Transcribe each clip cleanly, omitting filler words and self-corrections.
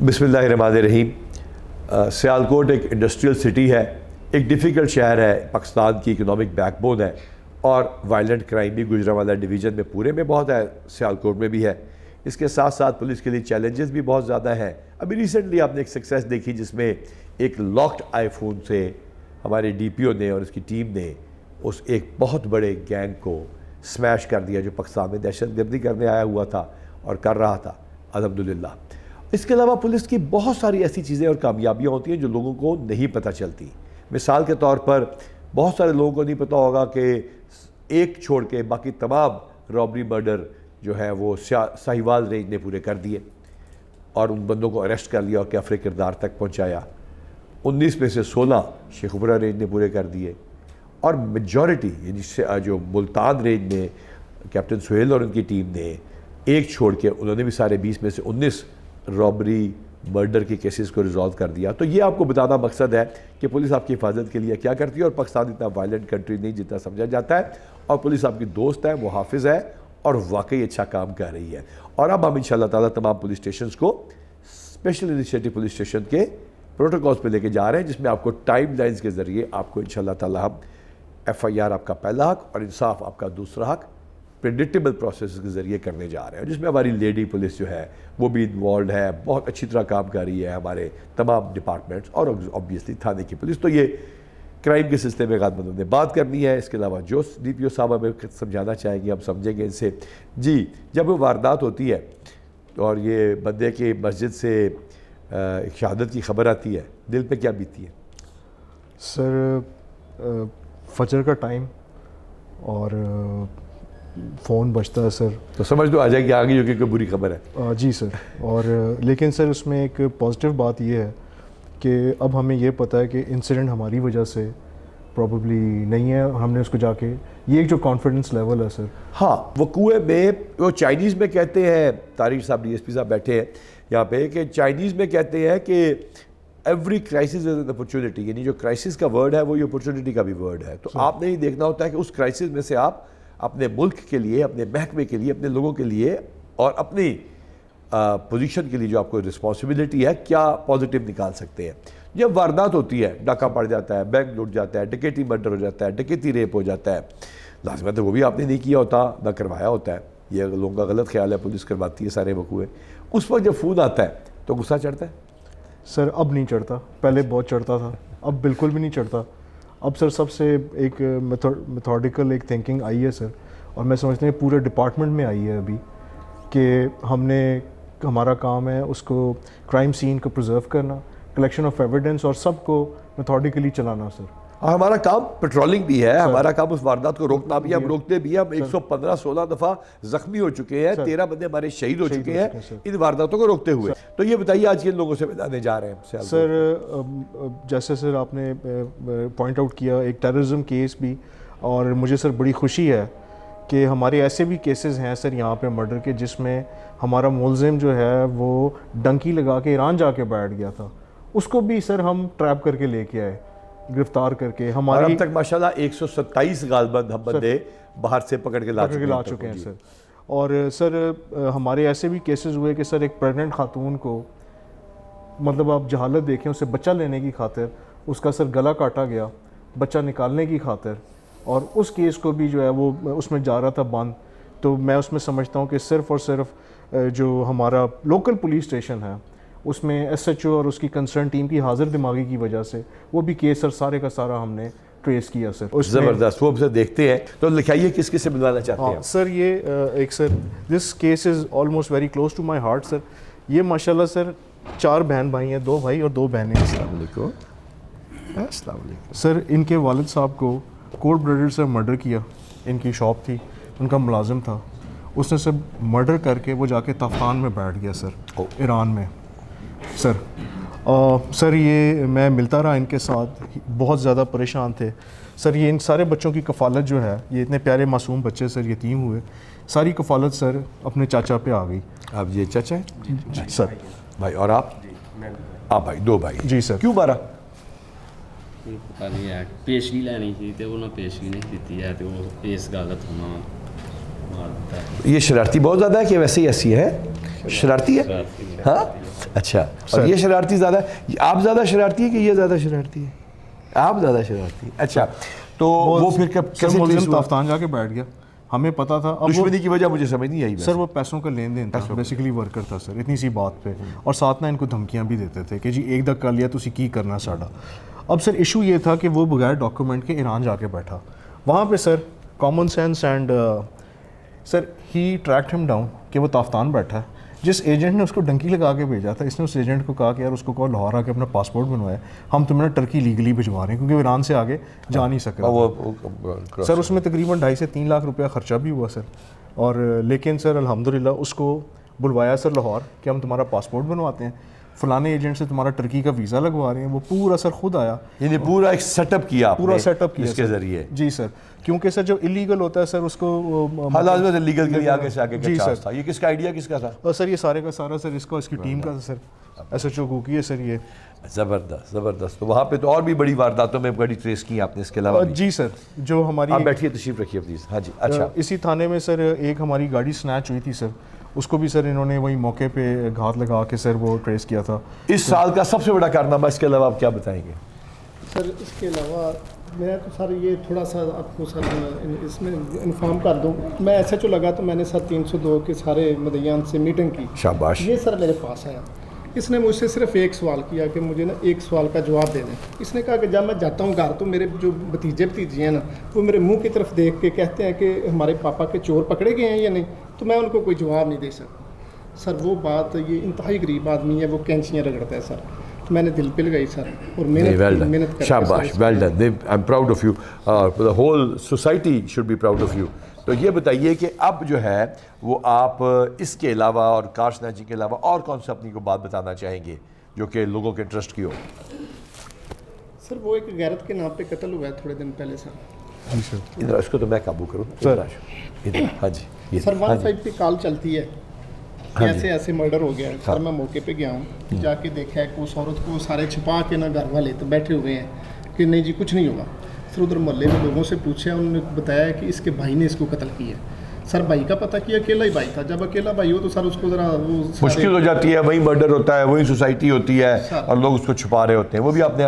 बिस्मिल्लाहिर्रहमानिर्रहीम। सियालकोट एक industrial city है, एक डिफ़िकल्ट शहर है, पाकिस्तान की इकोनॉमिक बैकबोन है और वायलेंट क्राइम भी गुजरांवाला डिवीज़न में पूरे में बहुत है, सियालकोट में भी है। इसके साथ साथ पुलिस के लिए चैलेंजेस भी बहुत ज़्यादा हैं। अभी रिसेंटली आपने एक सक्सेस देखी जिसमें एक लॉक्ड आईफोन से हमारे डीपीओ ने और उसकी टीम ने उस एक बहुत बड़े गैंग को स्मैश कर दिया जो पाकिस्तान में दहशतगर्दी करने आया हुआ था और कर रहा था, अल्हम्दुलिल्लाह। इसके अलावा पुलिस की बहुत सारी ऐसी चीज़ें और कामयाबियाँ होती हैं जो लोगों को नहीं पता चलती। मिसाल के तौर पर बहुत सारे लोगों को नहीं पता होगा कि एक छोड़ के बाकी तमाम रॉबरी मर्डर जो है वो साहिवाल रेंज ने पूरे कर दिए और उन बंदों को अरेस्ट कर लिया और कैफरे किरदार तक पहुँचाया। 19 में से 16 शेखपुरा रेंज ने पूरे कर दिए और मेजॉरिटी यानी जो मुल्तान रेंज में कैप्टन सुहेल और उनकी टीम ने एक छोड़ के उन्होंने भी सारे 20 में से 19 रॉबरी मर्डर के केसेस को रिजॉल्व कर दिया। तो ये आपको बताना मकसद है कि पुलिस आपकी हिफाजत के लिए क्या करती है और पाकिस्तान इतना वायलेंट कंट्री नहीं जितना समझा जाता है और पुलिस आपकी दोस्त है, मुहाफिज है और वाकई अच्छा काम कर रही है। और अब हम इंशाअल्लाह ताला तमाम पुलिस स्टेशन को स्पेशल इनिशिएटिव पुलिस स्टेशन के प्रोटोकॉल्स पे लेके जा रहे हैं जिसमें आपको टाइम लाइन्स के ज़रिए आपको इंशाअल्लाह ताला हम FIR आपका पहला हक और इंसाफ आपका दूसरा हक प्रेडिक्टेबल प्रोसेस के ज़रिए करने जा रहे हैं, जिसमें हमारी लेडी पुलिस जो है वो भी इन्वॉल्व है, बहुत अच्छी तरह काम कर रही है, हमारे तमाम डिपार्टमेंट्स और ऑब्वियसली थाने की पुलिस। तो ये क्राइम के सिलसिले में गादमंदों ने बात करनी है। इसके अलावा जो DPO साहब हमें समझाना चाहेंगे हम समझेंगे इनसे। जी, जब वो वारदात होती है और ये बंदे के मस्जिद से एक शहादत की खबर आती है, दिल पे क्या बीती है? सर फजर का टाइम और फ़ोन बजता है सर, तो समझ लो आ जाएगी आगे जो कि कोई बुरी खबर है। जी सर। और लेकिन सर उसमें एक पॉजिटिव बात ये है कि अब हमें ये पता है कि इंसिडेंट हमारी वजह से प्रॉब्ली नहीं है, हमने उसको जाके ये एक जो कॉन्फिडेंस लेवल है सर। हाँ, वो कुएँ में वो चाइनीज़ में कहते हैं, तारिक साहब DSP साहब बैठे हैं यहाँ पे, कि चाइनीज़ में कहते हैं कि every crisis is an opportunity, यानी जो क्राइसिस का वर्ड है वो ये अपॉर्चुनिटी का भी वर्ड है। तो आपने ये देखना होता है कि उस क्राइसिस में से आप अपने मुल्क के लिए, अपने महकमे के लिए, अपने लोगों के लिए और अपनी पोजीशन के लिए जो आपको रिस्पॉन्सिबिलिटी है क्या पॉजिटिव निकाल सकते हैं। जब वारदात होती है, डाका पड़ जाता है, बैंक लूट जाता है, डकैती मर्डर हो जाता है, डकैती रेप हो जाता है, लाजमी तो वो भी आपने नहीं किया होता, ना करवाया होता है, ये लोगों का गलत ख्याल है, पुलिस करवाती है सारे वकूए। उस वक्त जब फ़ोन आता है तो गुस्सा चढ़ता है? सर अब नहीं चढ़ता, पहले बहुत चढ़ता था, अब बिल्कुल भी नहीं चढ़ता। अब सर सबसे एक मेथोडिकल एक थिंकिंग आई है सर, और मैं समझता हूँ पूरे डिपार्टमेंट में आई है अभी कि हमारा काम है उसको क्राइम सीन को प्रिजर्व करना, कलेक्शन ऑफ एविडेंस और सबको मेथोडिकली चलाना सर। और हमारा काम पेट्रोलिंग भी है, हमारा काम उस वारदात को रोकना भी है, हम रोकते भी हैं। हम 115-16 दफ़ा जख्मी हो चुके हैं, 13 बंदे हमारे शहीद हो चुके हैं इन वारदातों को रोकते हुए। तो ये बताइए आज किन लोगों से मिलाने जा रहे हैं? सर जैसे सर आपने पॉइंट आउट किया एक टेररिज्म केस भी, और मुझे सर बड़ी खुशी है कि हमारे ऐसे भी केसेस हैं सर यहाँ पे मर्डर के जिसमें हमारा मुलजिम जो है वो डंकी लगा के ईरान जाके बैठ गया था, उसको भी सर हम ट्रैप करके लेके आए, गिरफ्तार करके। हमारे अब तक माशाल्लाह 127 गालबंद हम बंदे बाहर से पकड़ के ला चुके हैं सर। और सर हमारे ऐसे भी केसेस हुए कि सर एक प्रेग्नेंट खातून को, मतलब आप जहालत देखें, उसे बच्चा लेने की खातिर उसका सर गला काटा गया, बच्चा निकालने की खातिर, और उस केस को भी जो है वो उसमें जा रहा था बंद। तो मैं उसमें समझता हूँ कि सिर्फ़ और सिर्फ जो हमारा लोकल पुलिस स्टेशन है उसमें SHO और उसकी कंसर्न टीम की हाजिर दिमागी की वजह से वो भी केस सर सारे का सारा हमने ट्रेस किया सर। ज़बरदस्त, वो हमसे देखते हैं। तो लिखाइए किस किस से मिलवाना चाहते हैं? सर ये एक sir this case is almost very close to my heart sir. ये माशाल्लाह सर 4 बहन भाई हैं, 2 भाई और 2 बहनें। अस्सलाम वालेकुम सर। इनके वालिद साहब को कोल्ड ब्लडेड से मर्डर किया, इनकी शॉप थी, उनका मुलाजिम था, उसने सब मर्डर करके वो जाके तफ्तान में बैठ गया सर, ईरान में सर। सर ये मैं मिलता रहा इनके साथ, बहुत ज़्यादा परेशान थे सर। ये इन सारे बच्चों की कफ़ालत जो है, ये इतने प्यारे मासूम बच्चे सर यतीम हुए, सारी कफ़ालत सर अपने चाचा पे आ गई। आप ये चाचा हैं सर? भाई और आप? आप भाई, 2 भाई। जी सर। क्यों मारा? पता नहीं है, पेशगी लेनी थी तो उन्होंने पेशगी नहीं दी है, तो वो इस गलत होना मारता है। ये शरारती बहुत ज़्यादा है कि वैसे ही ऐसी है? शरारती है? हाँ, अच्छा। और ये शरारती ज़्यादा है? आप ज़्यादा शरारती है कि ये ज़्यादा शरारती है? आप ज़्यादा शरारती है, अच्छा। तो वो फिर कब कैसे trace हुआ? ताफ्तान जाके बैठ गया, हमें पता था। अब वो दुश्मनी की वजह मुझे समझ नहीं आई सर वो पैसों का लेन देन था, बेसिकली वर्कर था सर, इतनी सी बात पे। और साथ ना इनको धमकियां भी देते थे कि जी एक दक कर लिया तुसी की करना साड़ा। अब सर इशू ये था कि वो बगैर डॉक्यूमेंट के ईरान जाके बैठा। वहाँ पे sir common sense and sir he tracked him down कि वो ताफ्तान बैठा है। जिस एजेंट ने उसको डंकी लगा के भेजा था, इसने उस एजेंट को कहा कि यार उसको कहो लाहौर आके अपना पासपोर्ट बनवाए, हम तुम्हें टर्की लीगली भिजवा रहे हैं, क्योंकि वो ईरान से आगे जा नहीं सक रहा था। सर उसमें तकरीबन 2.5 से 3 लाख रुपया ख़र्चा भी हुआ सर। और लेकिन सर अल्हम्दुलिल्लाह उसको बुलवाया सर लाहौर कि हम तुम्हारा पासपोर्ट बनवाते हैं, फ़लाने एजेंट से तुम्हारा टर्की का वीज़ा लगवा रहे हैं। वो पूरा सर खुद आया, यानी पूरा एक सेटअप किया आपने, पूरा सेटअप किया इसके सर। ज़रिए। जी सर, क्योंकि सर जो इलीगल होता है सर उसको हालात में लीगल के लिए आगे से आगे जी का सर। था। ये किसका आइडिया किसका था? और सर ये सारे का सारा सर इसका इसकी टीम का था सर, SHO कुकी है सर ये। ज़बरदस्त ज़बरदस्त। तो वहाँ पे तो और भी बड़ी वारदातों में बड़ी ट्रेस की आपने इसके अलावा भी? जी सर, जो हमारी आप बैठिए, तशरीफ रखिए प्लीज़। हाँ जी, अच्छा। इसी थाने में सर एक हमारी गाड़ी स्नैच हुई थी सर, उसको भी सर इन्होंने वही मौके पे घात लगा के सर वो ट्रेस किया था। इस साल का सबसे बड़ा कारनामा, इसके अलावा आप क्या बताएंगे? सर इसके अलावा मैं तो सर ये थोड़ा सा आपको सर इसमें इन्फॉर्म कर दूं, मैं SHO लगा तो मैंने सर 302 के सारे मदयान से मीटिंग की। शाबाश। ये सर मेरे पास आया, इसने मुझसे सिर्फ एक सवाल किया कि मुझे ना एक सवाल का जवाब दे दें। इसने कहा कि जब मैं जाता हूँ घर तो मेरे जो भतीजे भतीजी हैं ना, वो मेरे मुंह की तरफ देख के कहते हैं कि हमारे पापा के चोर पकड़े गए हैं या नहीं, तो मैं उनको कोई जवाब नहीं दे सकता। सर वो बात, ये इंतहाई गरीब आदमी है, वो कैंचियाँ रगड़ता है सर, तो मैंने दिल पे लगाई सर, और मेहनत करके शाबाश, well done, I am proud of you, the whole society should be proud of you. तो ये बताइए कि अब जो है वो आप इसके अलावा और कार स्नैचिंग के अलावा और कौन सा अपनी को बात बताना चाहेंगे जो कि लोगों के इंटरेस्ट की हो? सर वो एक गैरत के नाम पे कत्ल हुआ है थोड़े दिन पहले सर। जी सर। इधर इसको तो मैं काबू करूँ सर। इधर। हाँ जी, ये सर हाँ जी। 15 पे कॉल चलती है हाँ ऐसे ऐसे मर्डर हो गया है। सर मैं मौके पे गया हूँ, जाके देखा है कि उस औरत को सारे छिपा के ना घर वाले तो बैठे हुए हैं कि नहीं जी कुछ नहीं होगा। फिर उधर मोहल्ले में लोगों से पूछा, उन्होंने बताया कि इसके भाई ने इसको कत्ल किया। सर भाई का पता किया, अकेला ही भाई था। जब अकेला भाई हो तो सर उसको ज़रा वो मुश्किल हो जाती है, वही मर्डर होता है, वही सोसाइटी होती है सर। और लोग उसको छुपा रहे होते हैं। वो भी आपने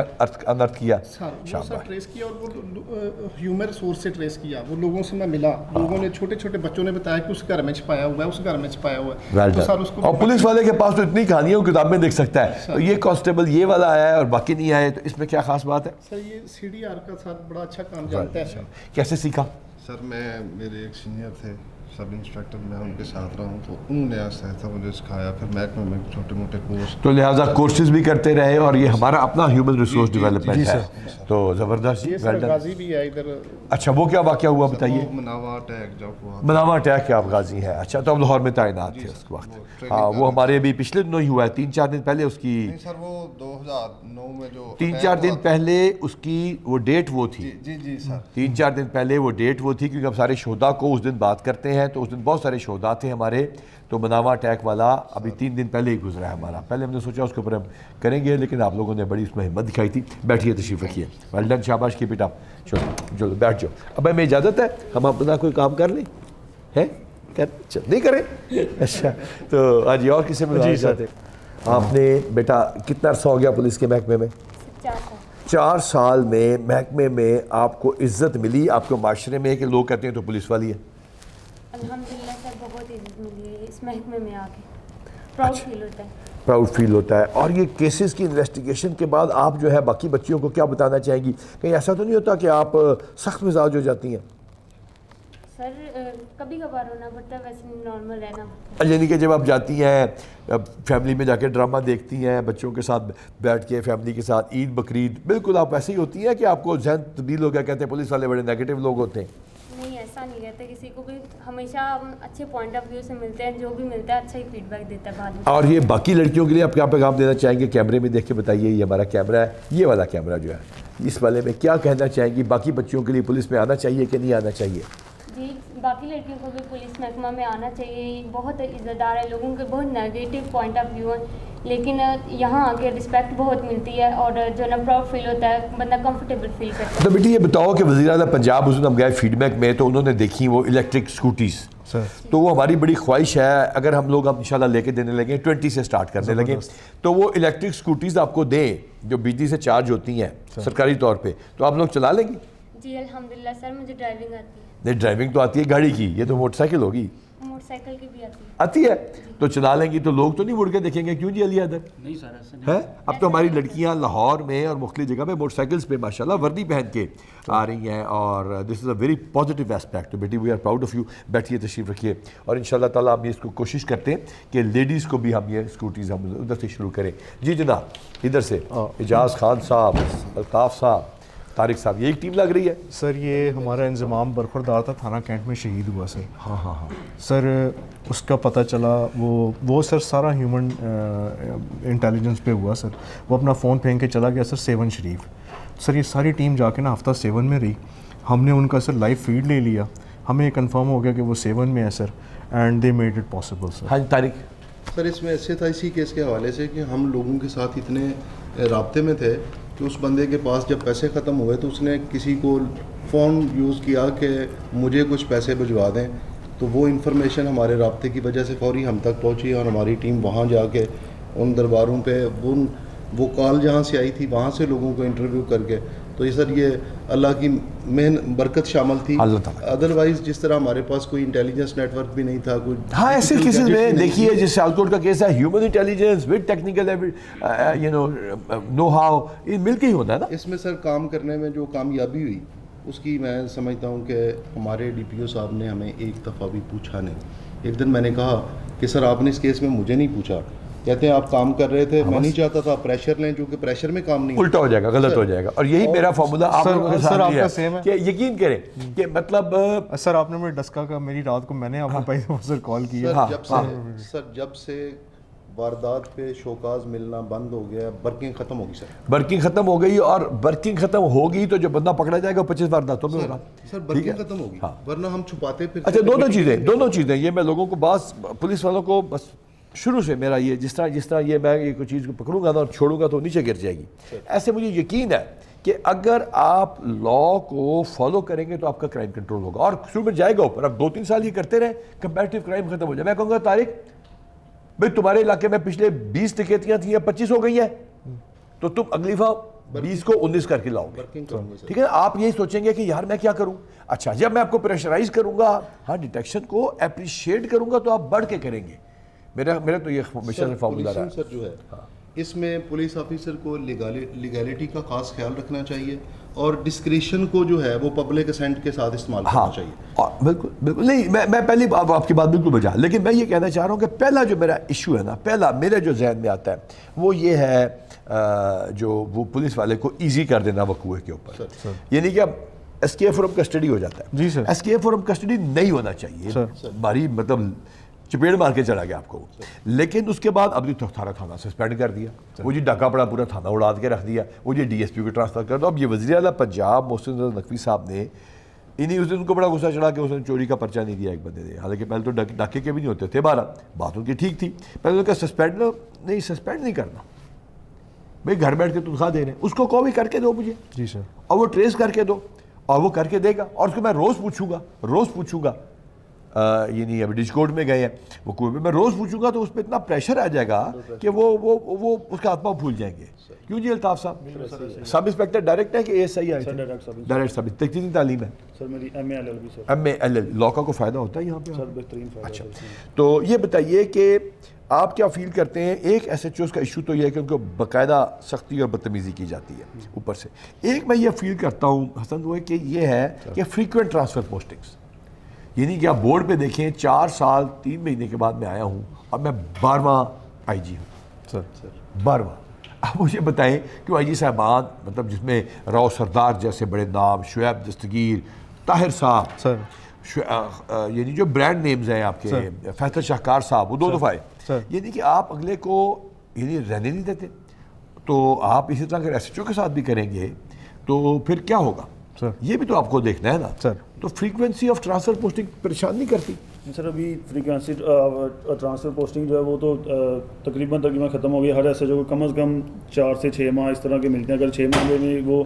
अनर्थ किया। सर वो सर ट्रेस किया, और वो ह्यूमन सोर्स से ट्रेस किया। वो लोगों से मैं मिला, लोगों ने छोटे छोटे बच्चों ने बताया कि उस घर में छिपाया हुआ है, उस घर में छिपाया हुआ है। Well तो done. सर उसको और पुलिस वाले के पास तो इतनी कहानियां किताब में देख सकता है। तो ये कांस्टेबल ये वाला आया है और बाकी नहीं आए, तो इसमें क्या खास बात है? सर ये CDR का सर बड़ा अच्छा काम जानता है सर। कैसे सीखा? सर मेरे एक सीनियर थे सब इंस्पेक्टर, मैं उनके साथ रहा हूँ, तो उन्होंने ऐसा मुझे सिखाया। फिर महकमे में छोटे मोटे कोर्स, तो लिहाजा कोर्सेज भी करते रहे और ये हमारा अपना ह्यूमन रिसोर्स डेवलपमेंट है। तो ज़बरदस्त। ये सर गाजी भी है इधर। अच्छा, वो क्या वाक़या हुआ बताइए? वो मनावा अटैक जब हुआ, मनावा अटैक के आप गाजी हैं? अच्छा, तो अब लाहौर में तैनात थे उस वक्त। हाँ, वो हमारे भी पिछले दिनों ही हुआ है, 3-4 दिन पहले उसकी। नहीं सर वो 2009 में जो 3-4 दिन पहले उसकी वो डेट वो थी। जी सर। 3-4 दिन पहले वो डेट वो थी, क्योंकि हम सारे शोधा को उस दिन बात करते हैं, तो उस दिन बहुत सारे शोधा थे हमारे। तो मनावा अटैक वाला अभी 3 दिन पहले ही गुजरा है हमारा। पहले हमने सोचा उसके ऊपर हम करेंगे, लेकिन आप लोगों ने बड़ी उसमें हिम्मत दिखाई थी। बैठिए, तशरीफ रखिए। वेल डन, शाबाश की बेटा। चलो चलो बैठ जाओ। अब हमें इजाज़त है, हम अपना कोई काम कर लें? हैं कर चल नहीं करें? अच्छा, तो आज और किसी में जी चाहते? आपने बेटा कितना अर्सा हो गया पुलिस के महकमे में? 4 साल में महकमे में आपको इज्जत मिली आपके माशरे में कि लोग कहते हैं तो पुलिस वाली है? अल्हम्दुलिल्लाह सर, बहुत इज्जत मिली है इस महकमे में आके। प्राउड फील होता है। प्राउड फील होता है। और ये केसेस की इन्वेस्टिगेशन के बाद आप जो है बाकी बच्चियों को क्या बताना चाहेंगी? कहीं ऐसा तो नहीं होता कि आप सख्त मिजाज हो जाती हैं? सर कभी कभार होना पड़ता है, वैसे नॉर्मल रहना पड़ता है। यानी कि जब आप जाती हैं फैमिली में जाके ड्रामा देखती हैं बच्चों के साथ बैठ के, फैमिली के साथ ईद बकरीद, बिल्कुल आप ऐसे ही होती हैं कि आपको जहन तब्दील हो गया? कहते हैं पुलिस वाले बड़े नेगेटिव लोग होते हैं। नहीं, ऐसा नहीं रहता किसी को भी। हमेशा हम अच्छे पॉइंट ऑफ व्यू से मिलते हैं, जो भी मिलता है अच्छा ही फीडबैक देता है बाद में। और ये बाकी लड़कियों के लिए आप क्या पैगाम देना चाहेंगे? कैमरे में देख के बताइए, ये हमारा कैमरा है, ये वाला कैमरा जो है, इस वाले में क्या कहना चाहेंगी? बाकी बच्चियों के लिए पुलिस में आना चाहिए कि नहीं आना चाहिए? जी, बाकी लड़कियों को भी पुलिस महकमा में आना चाहिए। बहुत इज़्ज़तदार है, लोगों के बहुत नेगेटिव पॉइंट ऑफ व्यू है, लेकिन यहाँ आके रिस्पेक्ट बहुत मिलती है और जो ना प्राउड फील होता है, बंदा कंफर्टेबल फील करता है। तो बेटी ये बताओ कि वज़ीर आज़म पंजाब उस दिन हम गए फीडबैक में, तो उन्होंने देखी वो इलेक्ट्रिक स्कूटीज़, सर तो वो हमारी बड़ी ख्वाहिश है, अगर हम लोग अब इंशाल्लाह लेके देने लगे 20 से स्टार्ट करने लगे, तो वो इलेक्ट्रिक स्कूटीज़ आपको दें जो बिजली से चार्ज होती हैं सरकारी तौर पे, तो आप लोग चला लेंगे? जी अल्हम्दुलिल्लाह सर, मुझे ड्राइविंग आती है। नहीं, ड्राइविंग तो आती है गाड़ी की, ये तो मोटरसाइकिल होगी। मोटरसाइकिल की भी आती है तो चला लेंगी, तो लोग तो नहीं मुड़ के देखेंगे क्यों जी अली अदर नहीं सर ऐसा नहीं है। अब तो हमारी लड़कियां लाहौर में और मुख्तलिफ जगह पे मोटरसाइकिल्स पे माशाल्लाह वर्दी पहन के आ रही हैं, और this is a very positive aspect. तो बेटी we are proud of you, बैठिए तशरीफ़ रखिए, और इंशाल्लाह ताला हम ये इसको कोशिश करते हैं कि लेडीज़ को भी हम ये स्कूटीज़ हम उधर से शुरू करें। जी जनाब, इधर से एजाज़ खान साहब, अल्ताफ़ साहब, तारिक साहब, ये एक टीम लग रही है सर। ये हमारा इंजमाम बरखुरदार था, थाना कैंट में शहीद हुआ सर। हाँ हाँ हाँ सर उसका पता चला वो सर सारा ह्यूमन इंटेलिजेंस पे हुआ सर। वो अपना फ़ोन फेंक के चला गया सर 7 शरीफ। सर ये सारी टीम जाके ना हफ्ता 7 में रही, हमने उनका सर लाइव फीड ले लिया, हमें कंफर्म हो गया कि वो 7 में है sir, and they made it possible sir. हाँ जी तारिक। सर इसमें ऐसे था इसी केस के हवाले से कि हम लोगों के साथ इतने राब्ते में थे कि उस बंदे के पास जब पैसे ख़त्म हुए तो उसने किसी को फ़ोन यूज़ किया कि मुझे कुछ पैसे भिजवा दें, तो वो इन्फॉर्मेशन हमारे राब्ते की वजह से फ़ौरी हम तक पहुंची, और हमारी टीम वहां जाके उन दरबारों पे वो कॉल जहां से आई थी वहां से लोगों को इंटरव्यू करके, तो ये सर ये अल्लाह की बरकत शामिल थी। अदरवाइज जिस तरह हमारे पास कोई इंटेलिजेंस नेटवर्क भी नहीं था, कोई हाँ ऐसे केसेस में देखिए, जिस सियालकोट का केस है, human intelligence with technical you know how, ये मिलके ही होता है ना। इसमें सर काम करने में जो कामयाबी हुई उसकी मैं समझता हूँ कि हमारे डीपीओ साहब ने हमें एक दफ़ा भी पूछा नहीं। एक दिन मैंने कहा कि सर आपने इस केस में मुझे नहीं पूछा, कहते हैं आप काम कर रहे थे, मैं नहीं चाहता था प्रेशर लें, क्योंकि प्रेशर में काम नहीं, उल्टा हो जाएगा, गलत हो जाएगा। और यही मेरा फार्मूला आप लोगों के साथ भी है कि यकीन करें कि मतलब सर आपने मेरे डस्का का मेरी रात को मैंने आपको पहले सर कॉल किया। जब से वारदात पे शोकाज मिलना बंद हो गया, बर्किंग खत्म होगी सर, बर्किंग खत्म हो गई, और बर्किंग खत्म होगी तो जो बंदा पकड़ा जाएगा 25 वारदातों में होगा सर, बर्किंग खत्म होगी, वरना हम छुपाते फिर। अच्छा, दोनों चीज़ें ये मैं लोगों को बस पुलिस वालों को बस शुरू से मेरा ये जिस तरह ये मैं ये कोई चीज़ को पकड़ूंगा ना और छोड़ूंगा तो नीचे गिर जाएगी। ऐसे मुझे यकीन है कि अगर आप लॉ को फॉलो करेंगे तो आपका क्राइम कंट्रोल होगा, और शुरू में जाएगा ऊपर। अब 2-3 साल ये करते रहे, कंपैरेटिव क्राइम खत्म हो जाए। मैं कहूँगा तारिक भाई तुम्हारे इलाके में पिछले 20 डकैतियाँ थी या 25 हो गई है, तो तुम अगली बार 20 को 19 करके लाओगे, ठीक है। आप यही सोचेंगे कि यार मैं क्या करूं। अच्छा, जब मैं आपको प्रेशराइज करूंगा, हाँ डिटेक्शन को अप्रिशिएट करूंगा, तो आप बढ़ के करेंगे। मेरा तो ये हमेशा से फार्मूला रहा है सर जो है इसमें पुलिस ऑफिसर को लीगैलिटी का खास ख्याल रखना चाहिए, और डिस्क्रिशन को जो है वो पब्लिक असेंट के साथ इस्तेमाल करना चाहिए। और बिल्कुल नहीं, मैं पहली आपकी बात बिल्कुल बजा, लेकिन मैं ये कहना चाह रहा हूँ कि पहला जो मेरा इशू है ना, पहला मेरे जो जहन में आता है वो ये है जो वो पुलिस वाले को ईजी कर देना वकूए के ऊपर, यानी कि अब एस्केप फ्रॉम कस्टडी हो जाता है। जी सर, एस्केप फ्रॉम कस्टडी नहीं होना चाहिए। हमारी मतलब चपेट मार के चला गया आपको, लेकिन उसके बाद अभी तो सारा थाना सस्पेंड कर दिया, वो जी डाका पड़ा पूरा थाना उड़ा के रख दिया, वो जी डीएसपी को ट्रांसफर कर दो। अब ये वज़ीर आला पंजाब मोहसिन नकवी साहब ने इन्हीं उस दिन उनको बड़ा गुस्सा चढ़ा कि उसने चोरी का पर्चा नहीं दिया एक बंदे ने, हालांकि पहले तो डाके के भी नहीं होते थे 12, बात उनकी ठीक थी। पहले उनका सस्पेंड नहीं करना भाई, घर बैठ के तनख्वाह दे रहे हैं, उसको कहो भी करके दो मुझे। जी सर, और वो ट्रेस करके दो, और वो करके देगा, और उसको मैं रोज़ पूछूंगा ये नहीं अभी डिस्कोर्ट में गए हैं वो कोई में, मैं रोज़ पूछूंगा तो उस पर इतना प्रेशर आ जाएगा कि वो उसका आत्मा भूल जाएंगे। क्यों जी अल्ताफ़ साहब? सब इंस्पेक्टर डायरेक्ट है कि एएसआई आए थे? डायरेक्ट सब। कितनी तालीम है सर? मेरी MA सर। MA लॉ का कोई फ़ायदा होता है यहाँ पे सर? बेहतरीन फ़ायदा। अच्छा, तो ये बताइए कि आप क्या फील करते हैं? एक SHOs का इशू तो ये है कि उनको बाकायदा सख्ती और बदतमीज़ी की जाती है ऊपर से। एक मैं ये फील करता हूँ हसन, वो है कि ये है कि फ्रीक्वेंट ट्रांसफ़र पोस्टिंग्स, यानी कि आप बोर्ड पे देखें 4 साल 3 महीने के बाद मैं आया हूँ, अब मैं 12वां IG हूँ सर, 12वां। अब मुझे बताएं कि IG साहबान मतलब जिसमें राव सरदार जैसे बड़े नाम, शुएब दस्तगीर, ताहिर साहब सर, यानी जो ब्रांड नेम्स हैं आपके, फैसल शाहकार साहब, वो 2 दफ़ा आए, यानी कि आप अगले को यानी रहने नहीं देते। तो आप इसी तरह अगर SHO के साथ भी करेंगे तो फिर क्या होगा सर? ये भी तो आपको देखना है ना सर। तो फ्रीक्वेंसी ऑफ ट्रांसफर पोस्टिंग परेशान नहीं करती? सर अभी फ्रीक्वेंसी ट्रांसफ़र पोस्टिंग जो है वो तो तकरीबन ख़त्म हो गई। हर ऐसे जो कम से कम 4 से 6 माह इस तरह के मिलते हैं। अगर 6 माह में वो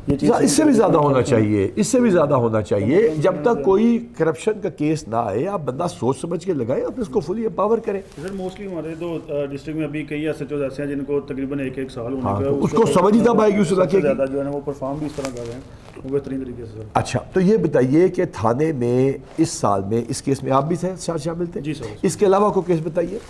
ये चीज़ इससे भी ज़्यादा होना चाहिए, इससे भी ज़्यादा होना चाहिए। जब तक कोई करप्शन का केस ना आए, आप बंदा सोच समझ के लगाए, आप इसको फुली एम्पावर करें। सर मोस्टली हमारे तो डिस्ट्रिक्ट में अभी कई SHO ऐसे हैं जिनको तकरीबन एक साल होने हाँ, का तो उसको समझ ही तब आएगी उस इलाके की। ज़्यादा जो है ना वो परफॉर्म भी इस तरह कर रहे हैं वो बेहतरीन तरीके से सर। अच्छा, तो ये बताइए कि थाने में इस साल में इस केस में आप भी थे, शामिल थे? जी सर। इसके अलावा कोई केस बताइए।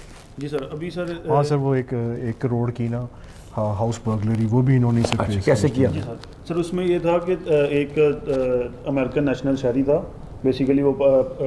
जी सर अभी सर हाँ सर, वो 1 करोड़ की ना हाउस बर्गलरी, वो भी इन्होंने से अच्छा, कैसे किया? जी सर उसमें ये था कि एक अमेरिकन नेशनल शहरी था, बेसिकली वो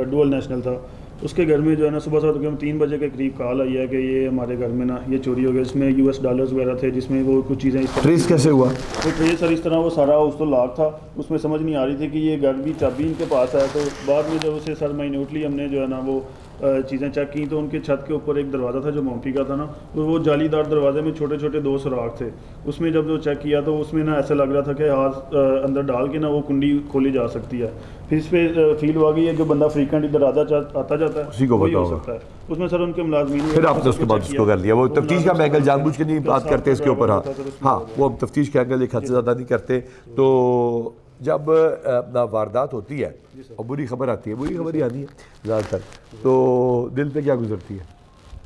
डुअल नेशनल था। उसके घर में जो है ना सुबह तकरीबन 3 बजे के करीब कॉल आई है कि ये हमारे घर में ना ये चोरी हो गया। इसमें US डॉलर्स वगैरह थे, जिसमें वो कुछ चीज़ें इस तरह ट्रेस कैसे हुआ? तो ट्रेस सर इस तरह वो सारा उस तो लॉक था, उसमें समझ नहीं आ रही थी कि ये घर भी चाबी इनके पास है। तो बाद में जब उसे सर माइन्यूटली हमने जो है ना वो चीज़ें चेक की तो उनके छत के ऊपर एक दरवाज़ा था जो मोमटी का था ना, तो वो जालीदार दरवाजे में छोटे छोटे 2 सुराख थे। उसमें जब वो चेक किया तो उसमें ना ऐसा लग रहा था कि हाथ अंदर डाल के ना वो कुंडी खोली जा सकती है। फिर इस पर फील हुआ कि ये जो बंदा फ्रीक्वेंट इधर आता जाता है उसी को वही हो बताओ। सकता है। उसमें सर उनके मुलाजमीन फिर आपने उसके बाद उसको कर लिया। वो तफ्तीश का एंगल जानबूझ के नहीं बात करते इसके ऊपर। हाँ हाँ, वो तफ्तीश का एंगल एक हद से ज़्यादा नहीं करते। तो जब अपना वारदात होती है और बुरी खबर आती है, बुरी खबर ही आनी है ज़्यादातर, तो दिल पे क्या गुजरती है?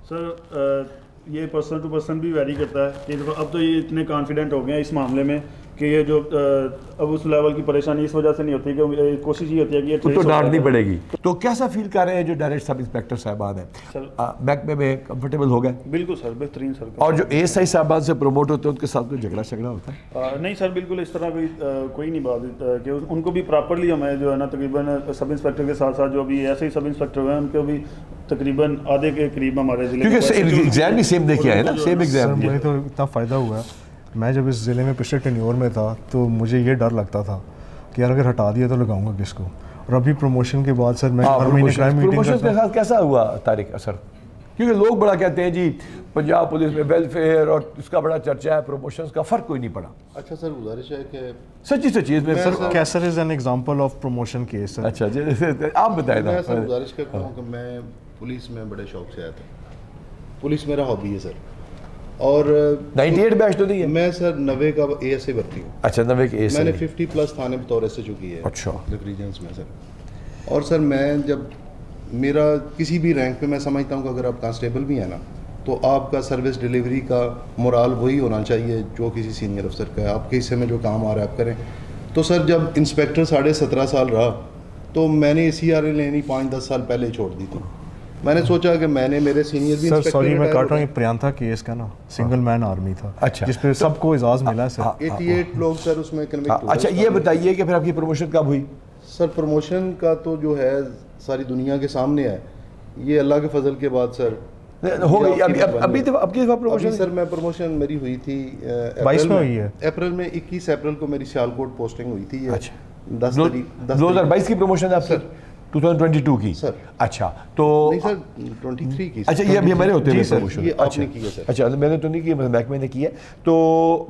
सर ये पर्सन टू पर्सन भी वैरी करता है कि अब तो ये इतने कॉन्फिडेंट हो गए हैं इस मामले में कि ये जो अब उस लेवल की परेशानी इस वजह से नहीं होती कि कोशिश ये होती है कि ये तो trace डांटनी होता है। पड़ेगी। तो कैसा फील कर रहे हैं जो डायरेक्ट सब इंस्पेक्टर साहबान हैं? महकमे में कंफर्टेबल हो गए? बिल्कुल सर, बेहतरीन सर। और जो ASI साहबान से प्रमोट होते हैं उनके साथ कोई झगड़ा होता है? नहीं सर, बिल्कुल इस तरह कोई नहीं बात कि उनको भी प्रॉपरली हमें जो है ना तकरीबन सब इंस्पेक्टर के साथ साथ जो अभी ऐसे ही सब इंस्पेक्टर हुए हैं उनको भी तकरीबन आधे के करीब हमारे जिले क्योंकि एग्जाम भी सेम देखिए है ना, सेम सर एग्जाम मुझे तो इतना फ़ायदा हुआ है, मैं जब इस ज़िले में पिछले टेन्योर में था तो मुझे ये डर लगता था कि यार अगर हटा दिया तो लगाऊंगा किसको। और अभी प्रमोशन के बाद सर मैं हर महीने क्राइम मीटिंग प्रमोशन के साथ कैसा हुआ तारिक असर? क्योंकि लोग बड़ा कहते हैं जी पंजाब पुलिस में वेलफेयर और इसका बड़ा चर्चा है, प्रमोशंस का फ़र्क कोई नहीं पड़ा। अच्छा सर, गुजारिश है कि सच्ची इसमें sir Qaiser is an example of promotion case sir. अच्छा जी, आप बताएं ना। मैं सर गुजारिश करता हूँ कि मैं पुलिस में बड़े शौक से आया था। पुलिस मेरा हॉबी है सर। और 98 बैच तो नहीं है? मैं सर 90 का ASI भर्ती हूँ। अच्छा, 90 के ASI। मैंने 50+ थाने बतौर SHO की है। अच्छा। रीजन्स में सर। और सर मैं जब मेरा किसी भी रैंक पे मैं समझता हूँ कि अगर आप कांस्टेबल भी हैं ना तो आपका सर्विस डिलीवरी का मोराल वही होना चाहिए जो किसी सीनियर अफसर का है। आपके हिस्से में जो काम आ रहा है आप करें। तो सर जब इंस्पेक्टर 17.5 साल रहा तो मैंने CRA लेनी 5-10 साल पहले ही छोड़ दी थी। मैंने सोचा कि मैंने मेरे सीनियर भी सर सॉरी मैं काट रहा हूँ, प्रियंथा केस का ना सिंगल मैन आर्मी था। अच्छा। जिस पे सबको एजाज़ मिला सर। 88 लोग सर उसमें कन्विक्ट हुए। अच्छा, ये बताइए कि फिर आपकी प्रमोशन कब हुई? सर प्रमोशन का तो जो है सारी दुनिया के सामने है, ये अल्लाह के फजल के बाद सर हो गई। अभी तो आपकी प्रमोशन? सर मैं प्रमोशन मेरी हुई थी 22 में हुई है। अप्रैल में 21 अप्रैल को मेरी सियालकोट पोस्टिंग हुई थी। अच्छा। 10 2022 की प्रमोशन है आपकी? 2022 की सर। अच्छा, तो नहीं सर 23 की। अच्छा, ये अभी हमारे होते हैं सर, प्रमोशन? ये आपने की है सर। अच्छा, मैंने तो नहीं की, महकमे ने की है। तो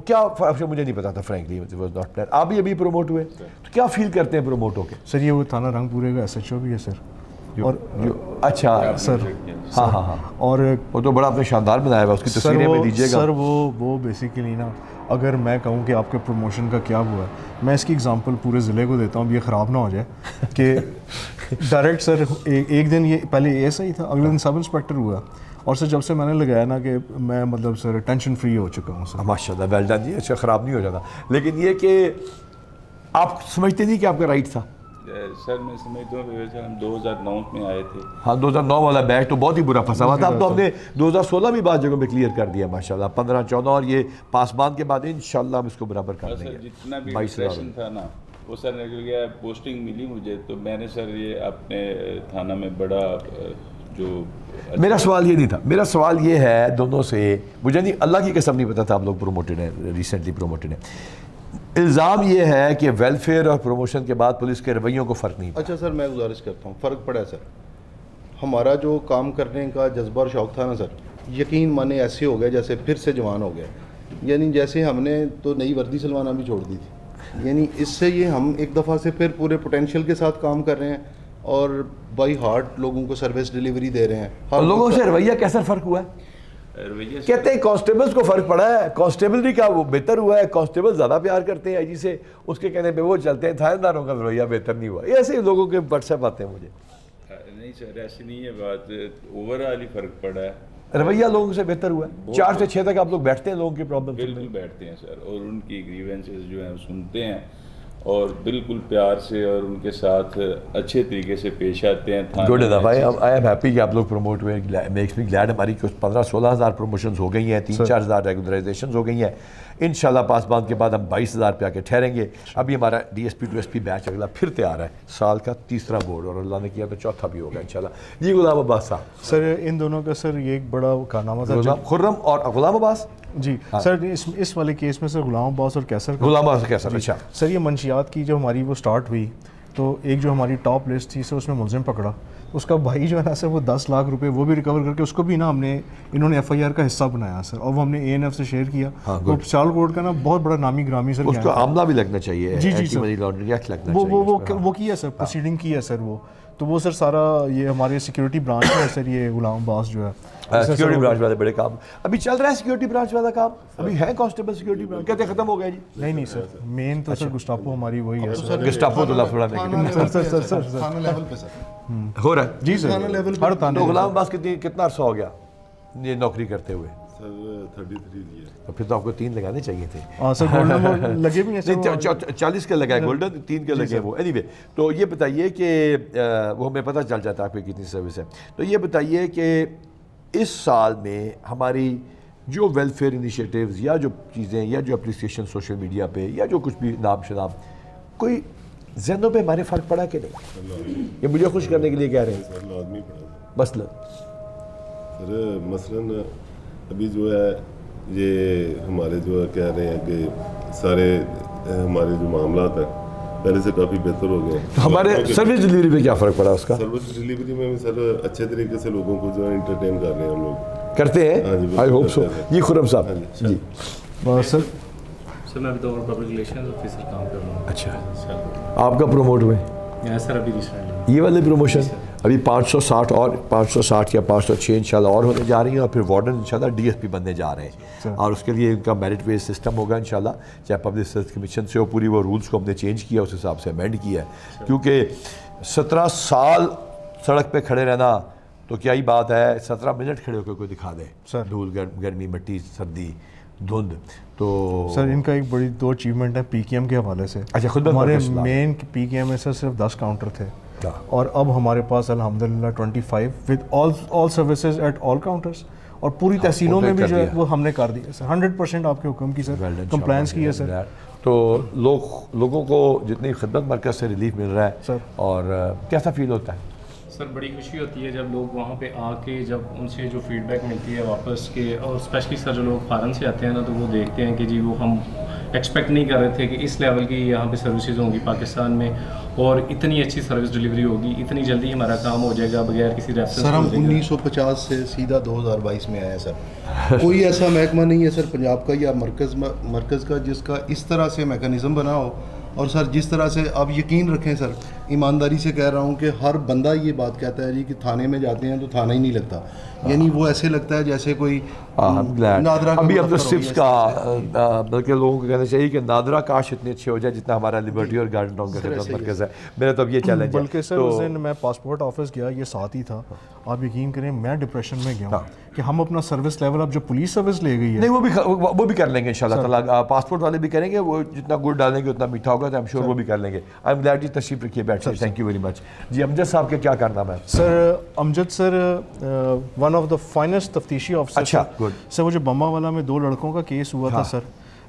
क्या आपसे मुझे नहीं पता था फ्रैंकली, वाज नॉट प्लान। आप भी अभी प्रमोट हुए, तो क्या फील करते हैं प्रमोट होके? सर ये वो थाना रंगपुरे का SHO भी है सर। और अच्छा सर हाँ, और वो तो बड़ा आपने शानदार बनाया हुआ, उसकी तस्वीरें में दीजिएगा। सर वो बेसिकली ना अगर मैं कहूँ कि आपके प्रमोशन का क्या हुआ है, मैं इसकी एग्जांपल पूरे ज़िले को देता हूँ, अब ये ख़राब ना हो जाए कि डायरेक्ट सर एक दिन ये पहले ASI था, अगले दिन सब इंस्पेक्टर हुआ। और सर जब से मैंने लगाया ना कि मैं मतलब सर टेंशन फ्री हो चुका हूँ सर। माशाल्लाह, वेल डन जी। अच्छा, ख़राब नहीं हो जाता, लेकिन ये कि आप समझते नहीं कि आपका राइट था? सर मैं समझता हूँ वैसे हम 2009 में आए थे। हाँ, 2009 वाला बैच तो बहुत ही बुरा फंसा हुआ था। अब तो हमने 2016 भी बाद जगहों में क्लियर कर दिया माशाल्लाह, 15-14 और ये पासमान के बाद इंशाल्लाह हम इसको बराबर कर सर देंगे। जितना भी 22,000 डिप्रेशन था ना वो सर निकल गया। पोस्टिंग मिली मुझे तो मैंने सर ये अपने थाना में बड़ा जो मेरा सवाल ये नहीं था, मेरा सवाल ये है दोनों से, मुझे नहीं, अल्लाह की कसम नहीं पता था आप लोग प्रोमोटेड हैं, रिसेंटली प्रोमोटेड हैं। इल्ज़ाम ये है कि वेलफेयर और प्रमोशन के बाद पुलिस के रवैयों को फ़र्क नहीं पड़ा। अच्छा सर, मैं गुजारिश करता हूँ, फ़र्क पड़ा है सर। हमारा जो काम करने का जज्बा और शौक़ था ना सर, यकीन माने ऐसे हो गया जैसे फिर से जवान हो गया। यानी जैसे हमने तो नई वर्दी सिलवाना भी छोड़ दी थी। यानी इससे ये हम एक दफ़ा से फिर पूरे पोटेंशियल के साथ काम कर रहे हैं। और बाई हार्ट लोगों को सर्विस डिलीवरी दे रहे हैं। और लोगों से रवैया कैसा फ़र्क हुआ है? रवैया कहते हैं कांस्टेबल्स को फ़र्क पड़ा है, कांस्टेबल भी क्या वो बेहतर हुआ है, कांस्टेबल ज़्यादा प्यार करते हैं आईजी से, उसके कहने पे वो चलते हैं, थानेदारों का रवैया बेहतर नहीं हुआ। ये ऐसे ही लोगों के व्हाट्सएप आते हैं मुझे। नहीं सर, ऐसी नहीं है बात, ओवरऑल ही फ़र्क पड़ा है। रवैया लोगों से बेहतर हुआ है। 4 से 6 तक आप लोग बैठते हैं लोगों की प्रॉब्लम? बिल्कुल बैठते हैं सर, और उनकी ग्रीवेंसेस जो हैं वो सुनते हैं और बिल्कुल प्यार से और उनके साथ अच्छे तरीके से पेश आते हैं। थाने गुड में इनफ। अच्छे आई एम हैप्पी कि आप लोग प्रमोट हुए। Makes me glad. हमारी कुछ 15-16 हज़ार प्रमोशंस हो गई हैं, 3-4 हज़ार रेगुलराइजेशन हो गई हैं। इंशाल्लाह पासबान के बाद हम 22,000 पे आके ठहरेंगे। अभी हमारा DSP to SP बैच अगला फिर तैयार है, साल का 3रा बोर्ड, और अल्लाह ने किया तो 4था भी होगा इंशाल्लाह। जी गुलाम अब्बास साहब। सर इन दोनों का सर ये एक बड़ा कारनामा था खुर्रम और गुलाम अब्बास जी। सर इस वाले केस में सर गुलाम अब्बास और कैसर गुलाम अब्बास कैसर। अच्छा सर, ये मंशियात की जब हमारी वो स्टार्ट हुई तो एक जो हमारी टॉप लिस्ट थी सर उसमें मुलजिम पकड़ा, उसका भाई जो है ना सर वो 10 लाख रुपए वो भी रिकवर करके उसको भी ना इन्होंने FIR का हिस्सा बनाया सर, और वो हमने ANF से शेयर किया। वो सियालकोट का ना बहुत बड़ा नामी ग्रामी सर उसको आमला भी लगना चाहिए। जी जी सर, मनी लॉन्ड्रिंग एक्ट लगना चाहिए। वो किया सर, प्रोसीडिंग की है सर वो। तो वो सर सारा ये हमारे सिक्योरिटी ब्रांच में सर ये गुलाम अब्बास जो है सिक्योरिटी ब्रांच वाले बड़े काम अभी चल रहा है। सिक्योरिटी ब्रांच वाला काम अभी है, कांस्टेबल सिक्योरिटी ब्रांच कहते खत्म हो गया जी? नहीं सर, मेन तो सर गुस्टापो हमारी वही है सर। गुस्टापो तो लफड़ा सर थाना लेवल पे सर हो रहा है जी सर, थाना लेवल हर थाने तो गुलाम अब्बास कितना अरसा हो गया ये नौकरी करते हुए? Sir 33 year. तो फिर तो आपको 3 लगाने चाहिए थे। हाँ सर, गोल्डन लगे भी हैं सर। 40 के लगा है गोल्डन, 3 के लगे वो। एनीवे, तो ये बताइए कि वो हमें पता चल जाता है आपकी कितनी सर्विस है। तो ये बताइए कि इस साल में हमारी जो वेलफेयर इनिशिएटिव्स या जो चीज़ें या जो एप्लीकेशन सोशल मीडिया पे या जो कुछ भी नाम शनाम, कोई जहनों पे हमारे फ़र्क पड़ा कि नहीं? ये मुझे खुश करने के लिए कह रहे हैं सर लाजमी पड़ा मसलन। सर मसलन अभी जो है ये हमारे जो है कह रहे हैं कि सारे हमारे जो मामला हैं पहले से काफ़ी बेहतर हो गए हैं। तो हमारे सर्विस डिलीवरी पे क्या फ़र्क पड़ा उसका? सर्विस डिलीवरी में भी सर अच्छे तरीके से लोगों को जो है इंटरटेन कर रहे हैं हम लोग। करते हाँ हैं, जी, आई होप बिल्कुल सो। करते हैं। जी खुर्रम साहब जी। सर मैं अभी तो पब्लिक रिलेशन ऑफिसर काम कर रहा हूँ। अच्छा, आपका प्रमोट हुए? यहाँ सर अभी रिसेंटली ये वाले प्रमोशन अभी 560 और 560 या 506 इंशाल्लाह और होने जा रही हैं, और फिर वार्डन इंशाल्लाह DSP बनने जा रहे हैं, और उसके लिए इनका मेरिट बेस्ड सिस्टम होगा इंशाल्लाह। चाहे पब्लिक सर्विस कमीशन से हो, पूरी वो रूल्स को हमने चेंज किया, उस हिसाब से अमेंड किया है। क्योंकि 17 साल सड़क पे खड़े रहना तो क्या ही बात है, 17 मिनट खड़े होकर कोई दिखा दे सर। धूल गर्मी मिट्टी सर्दी धुंध। तो सर इनका एक बड़ी 2 अचीवमेंट है PKM के हवाले से। अच्छा, खुद हमारे मेन PKM में सर सिर्फ 10 काउंटर थे, और अब हमारे पास अल्हम्दुलिल्लाह 25 with all services at all counters, और पूरी तहसीलों में भी जो है वो हमने कर दिया सर। 100% आपके हुक्म की सर कंप्लायंस की है सर। तो लोगों को जितनी खिदमत मरकज़ से रिलीफ मिल रहा है सर, और कैसा फील होता है? सर बड़ी खुशी होती है जब लोग वहाँ पे आके जब उनसे जो फीडबैक मिलती है वापस के, और स्पेशली सर जो लोग फ़ॉरेन से आते हैं ना, तो वो देखते हैं कि जी वो हम एक्सपेक्ट नहीं कर रहे थे कि इस लेवल की यहाँ पे सर्विसेज होंगी पाकिस्तान में, और इतनी अच्छी सर्विस डिलीवरी होगी, इतनी जल्दी हमारा काम हो जाएगा बगैर किसी रेफरेंस। सर हम 1950 से सीधा 2022 में आए हैं सर। कोई ऐसा महकमा नहीं है सर पंजाब का या मरकज़ का जिसका इस तरह से मैकेनिज़्म बना हो। और सर जिस तरह से आप यकीन रखें सर, ईमानदारी से कह रहा हूँ कि हर बंदा ये बात कहता है जी कि थाने में जाते हैं तो थाना ही नहीं लगता, यानी वो ऐसे लगता है जैसे कोई नादरा अभी अब तो सिप्स का बल्कि लोगों को कहना चाहिए कि नादरा काश इतने अच्छे हो जाए जितना हमारा लिबर्टी और गार्डन टाउन का खिदमत मरकज़ है। मेरा तो अब ये चैलेंज है। बल्कि सर उस दिन मैं पासपोर्ट ऑफिस गया, ये साथ ही था, आप यकीन करें मैं डिप्रेशन में गया हूँ कि हम अपना सर्विस लेवल अब जो पुलिस सर्विस ले गई है, नहीं वो भी कर लेंगे इंशाल्लाह ताला। पासपोर्ट वाले भी करेंगे, वो जितना गुड़ डालेंगे उतना मीठा होगा, तो आई एम श्योर वो भी कर लेंगे। आई एम ग्लैड जी, तशरीफ रखिए, बैठिए। थैंक यू वेरी मच जी। अमजद साहब के क्या कारनामा है? Sir Amjad sir one of the finest तफ्तीशी ऑफिसर। अच्छा, गुड सर वो जो बम्बा वाला में 2 लड़कों का केस हुआ था सर,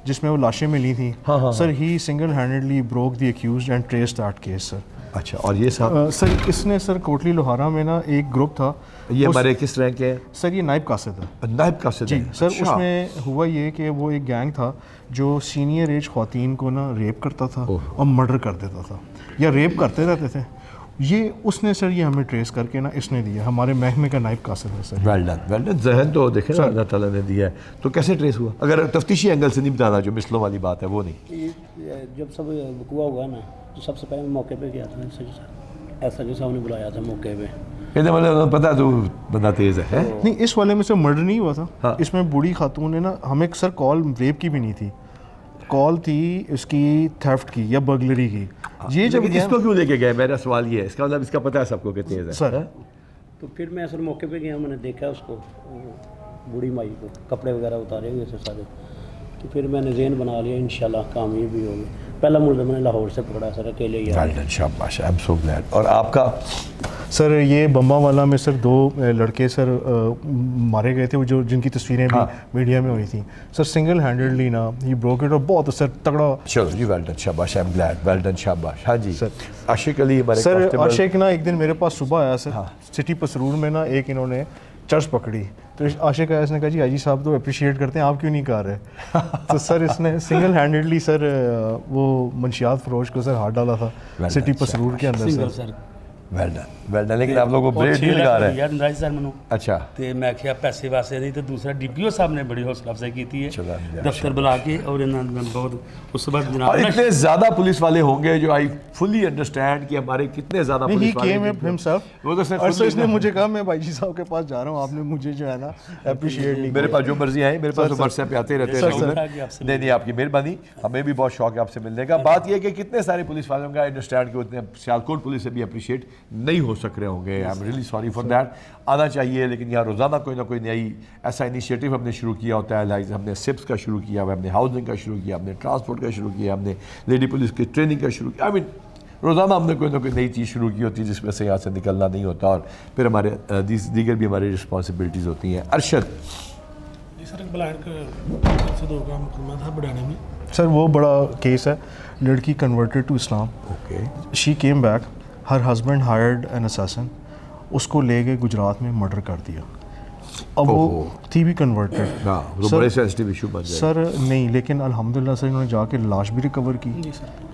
जिसमें वो लाशें मिली थी sir, he single handedly broke the accused and trace that case sir. अच्छा, और ये साहब सर इसने सर कोटली लोहारा में ना एक ग्रुप था, ये हमारे किस रैंक के हैं? सर ये नायब कासिद है। नायब कासिद जी सर। अच्छा। उसमें हुआ ये कि वो एक गैंग था जो सीनियर एज ख्वातीन को ना रेप करता था और मर्डर कर देता था, या रेप करते रहते थे। ये उसने सर ये हमें ट्रेस करके ना इसने दिया, हमारे महकमे का नायब कासिद है सर। Well done. जहन तो देखें ना अल्लाह ताला ने दिया है, तो कैसे ट्रेस हुआ? अगर तफ्तीशी एंगल से नहीं बताना, जो मिसलों वाली बात है वो नहीं। जब सब वकूआ हुआ ना, तो सबसे पहले मौके पे गया था सर। SHO साहब ने बुलाया था मौके पे। कहते मतलब पता है तू बंदा तेज़ है? नहीं, इस वाले में से मर्डर नहीं हुआ था। हाँ। इसमें बूढ़ी खातून ने ना, हमें सर कॉल रेप की भी नहीं थी, कॉल थी इसकी थेफ्ट की या बर्गलरी की। ये जब लेकिन इसको क्यों लेके गए, मेरा सवाल ये है, इसका मतलब इसका पता है सबको कि तेज़ है सर। तो फिर मैं सर मौके पे गया, मैंने देखा उसको, बूढ़ी माई को कपड़े वगैरह उतारे हुए थे सारे। तो फिर मैंने ज़हन बना लिया इंशाल्लाह कामयाबी होगी। पहला मुल्ज़िम मैंने लाहौर से पकड़ा सर, अकेले ही आया। शाबाश, आई एम सो ग्लैड। और आपका? सर ये बम्बा वाला में सर 2 लड़के सर मारे गए थे, वो जो जिनकी तस्वीरें भी मीडिया में हुई थी सर। सिंगल हैंडेडली ना ही ब्रोक इट, और बहुत सर तगड़ा। चलो जी, वेल डन, शाबाश, I am glad, well done, शाबाश। हाँ जी सर। आशिक अली हमारे सर, कांस्टेबल। आशिक ना एक दिन मेरे पास सुबह आया सर, सिटी पसरूर में ना एक इन्होंने चर्च पकड़ी, तो आशिक आया, इसने कहा जी आजी साहब तो अप्रिशिएट करते हैं, आप क्यों नहीं कर रहे? तो सर इसने सिंगल हैंडेडली सर वो मंशियात फरोश को सर हाथ डाला था सिटी पसरूर के अंदर sir. Well done, well done. लेकिन आप लोगों को ब्रेड नहीं लगा रहे हैं। यार नराज सर मैनू अच्छा ते मैं क्या पैसे वास्ते नहीं, तो दूसरा DPO साहब ने बड़ी हौसला अफजाई की थी दफ्तर बुला के, और इन्होंने बहुत उस वक्त और जनाब इतने ज़्यादा पुलिस वाले होंगे जो आई फुली अंडरस्टैंड कि हमारे कितने ज़्यादा ही पुलिस वाले केम अप हिमसेल्फ, वो तो और सर इसने मुझे कहा मैं भाई जी साहब के पास जा रहा हूँ, आपने मुझे जो है ना अप्रिशिएट नहीं मेरे किया। पास जो मर्जी आए, मेरे पास व्हाट्सएप पे आते रहते हैं। नहीं, आपकी मेहरबानी, हमें भी बहुत शौक है आपसे मिलने का। बात यह है कि कितने सारे पुलिस वालों का अंडरस्टैंड कि उतने सियालकोट पुलिस से भी अप्रिशिएट नहीं हो सक रहे होंगे। I am really sorry for that. आना चाहिए, लेकिन यहाँ रोज़ाना कोई ना कोई नई ऐसा इनिशिएटिव हमने शुरू किया होता है। लाइक हमने सिप्स का शुरू किया, हमने हाउसिंग का शुरू किया, हमने ट्रांसपोर्ट का शुरू किया, हमने लेडी पुलिस की ट्रेनिंग का शुरू किया। आई मीन रोज़ाना हमने कोई ना कोई नई चीज़ शुरू की होती है जिसमें से यहाँ से निकलना नहीं होता, और फिर हमारे दीगर भी हमारी रिस्पॉन्सिबिलिटीज़ होती हैं। अरशद सर, एक ब्लाइंड से 2 का मुकदमा था बढ़ाने में सर, वो बड़ा केस है, लड़की converted to Islam. Okay, she came back, her husband hired an assassin, उसको ले गए गुजरात में, मर्डर कर दिया। अब वो थी भी कन्वर्टेड। वो बड़े सेंसिटिव इशू बन जाए सर। नहीं, लेकिन अल्हम्दुलिल्लाह सर इन्होंने जाके लाश भी रिकवर की।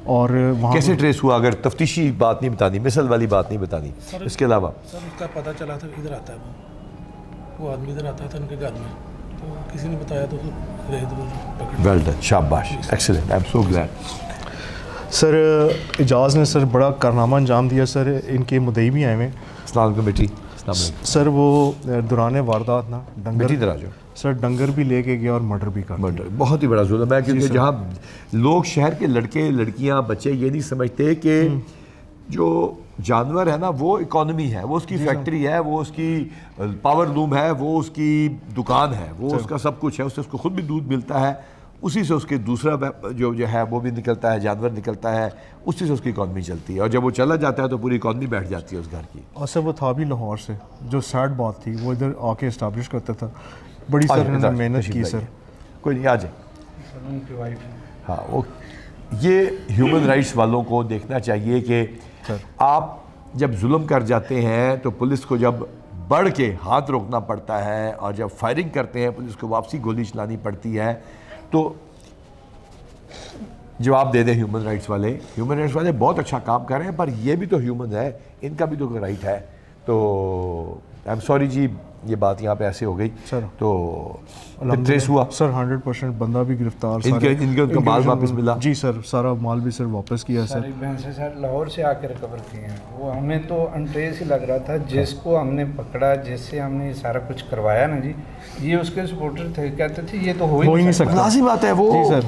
और वहाँ कैसे ट्रेस हुआ? अगर तफ्तीशी बात नहीं बतानी, मिसल वाली बात नहीं बतानी, इसके अलावा सर उसका पता चला था इधर आता है, वो आदमी इधर आता था उनके घर में, तो किसी ने बताया तो वेल डन, शाबाश, excellent, I am so glad. Sir Ejaz ने सर बड़ा कारनामा अंजाम दिया सर, इनके मुद्दई भी आए हुए। इस्लाम कमेटी सर वो दौरान वारदात ना डंगर सर डंगर भी लेके गया और मर्डर भी कर मर्डर। बहुत ही बड़ा जुल्म है, क्योंकि जहाँ लोग शहर के लड़के लड़कियाँ बच्चे ये नहीं समझते कि जो जानवर है ना वो इकॉनमी है, वो उसकी फैक्ट्री है, वो उसकी पावर लूम है, वो उसकी दुकान है, वो उसका सब कुछ है, उससे उसको खुद भी दूध मिलता है, उसी से उसके दूसरा जो है वो भी निकलता है, जानवर निकलता है, उसी से उसकी इकॉनमी चलती है। और जब वो चला जाता है तो पूरी इकॉनमी बैठ जाती है उस घर की। और सर वो था भी लाहौर से, जो सैड बात थी, वो इधर आके इस्टेब्लिश करता था। बड़ी सर इन्होंने मेहनत की सर। कोई नहीं, आ जाए। हाँ, वो ये ह्यूमन राइट्स वालों को देखना चाहिए कि आप जब जुल्म कर जाते हैं तो पुलिस को जब बढ़ के हाथ रोकना पड़ता है, और जब फायरिंग करते हैं पुलिस को वापसी गोली चलानी पड़ती है, तो जवाब दे दें ह्यूमन राइट्स वाले। ह्यूमन राइट्स वाले बहुत अच्छा काम कर रहे हैं, पर ये भी तो ह्यूमन है, इनका भी तो कोई राइट है। तो आई एम सॉरी जी, ये बात यहाँ पे ऐसे हो गई सर। तो ट्रेस हुआ सर 100% बंदा भी गिरफ्तार, इनके उनका माल वापस मिला। जी सर, सारा माल भी सर वापस किया सर। सारी भैंसें सर लाहौर से आकर रिकवर किए हैं। वो हमें तो अनट्रेस ही लग रहा था, जिसको हमने पकड़ा, जिससे हमने ये सारा कुछ करवाया ना जी, ये उसके सपोर्टर थे, कहते थे ये तो हो ही नहीं सकता। लाज़िम बात है वो। जी सर,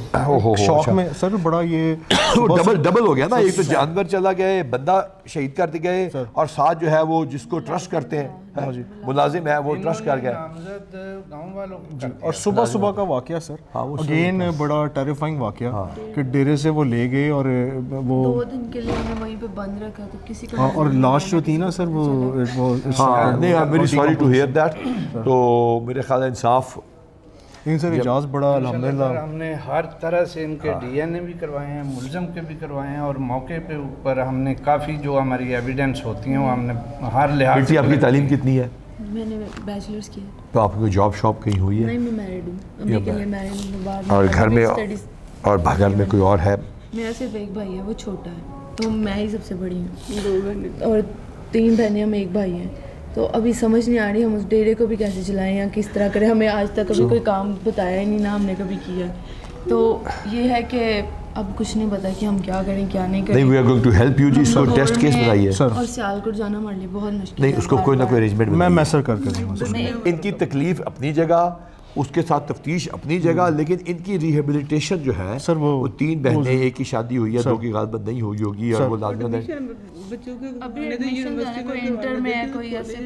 शौक में सर बड़ा ये डबल हो गया ना, एक तो जानवर चला गए, बंदा शहीद कर दिए गए, और साथ जो है वो जिसको ट्रस्ट करते हैं मुलाजिम है वो ट्रस्ट कर गया। गाँव वालों और सुबह सुबह का वाकया सर, अगेन बड़ा टेरिफाइंग वाकया कि डेरे से वो ले गए और वो 2 दिन के लिए उन्हें वहीं पे बंद रखा, तो किसी का और लाश जो थी ना सर वो नहीं, I am very sorry to hear that. तो मेरे ख्याल इंसाफ इन सर इजाज़ बड़ा अल्हम्दुलिल्लाह हमने हर तरह से इनके DNA भी करवाए हैं, मुलज़म के भी करवाए हैं, और मौके पे ऊपर हमने काफ़ी जो हमारी एविडेंस होती हैं वो हमने हर लिहाज से। आपकी तालीम कितनी है? मैंने बैचलर्स किया। तो आपकी कोई जॉब शॉप कहीं हुई है? नहीं, मैं मैरिड हूँ, अभी के लिए मैरिड हूँ। बाद और घर में घर में कोई और है? मेरा सिर्फ एक भाई है, वो छोटा है, तो मैं ही सबसे बड़ी हूँ। 2 बहनें और 3 बहनें, हम 1 भाई हैं। तो अभी समझ नहीं आ रही हम उस डेरे को भी कैसे चलाएं या किस तरह करें। हमें आज तक कभी कोई काम बताया ही नहीं, ना हमने कभी किया। तो ये है कि अब कुछ नहीं पता कि हम क्या करें क्या नहीं करें। नहीं, we are going to help you जी। इसको टेस्ट केस बताइए सर। और सियालकोट जाना हमारे लिए बहुत मुश्किल नहीं, उसको कोई ना कोई अरेंजमेंट मैं सर कर दूँगा। इनकी तकलीफ अपनी जगह, उसके साथ तफ्तीश अपनी जगह, लेकिन इनकी रिहेबिलिटेशन जो है सर वो 3 बहनें, एक की शादी हुई है, 2 की गालबन नहीं हुई होगी, और वो लाजमन है अभी एडमिशन जाना कोई इंटर में है कोई ऐसे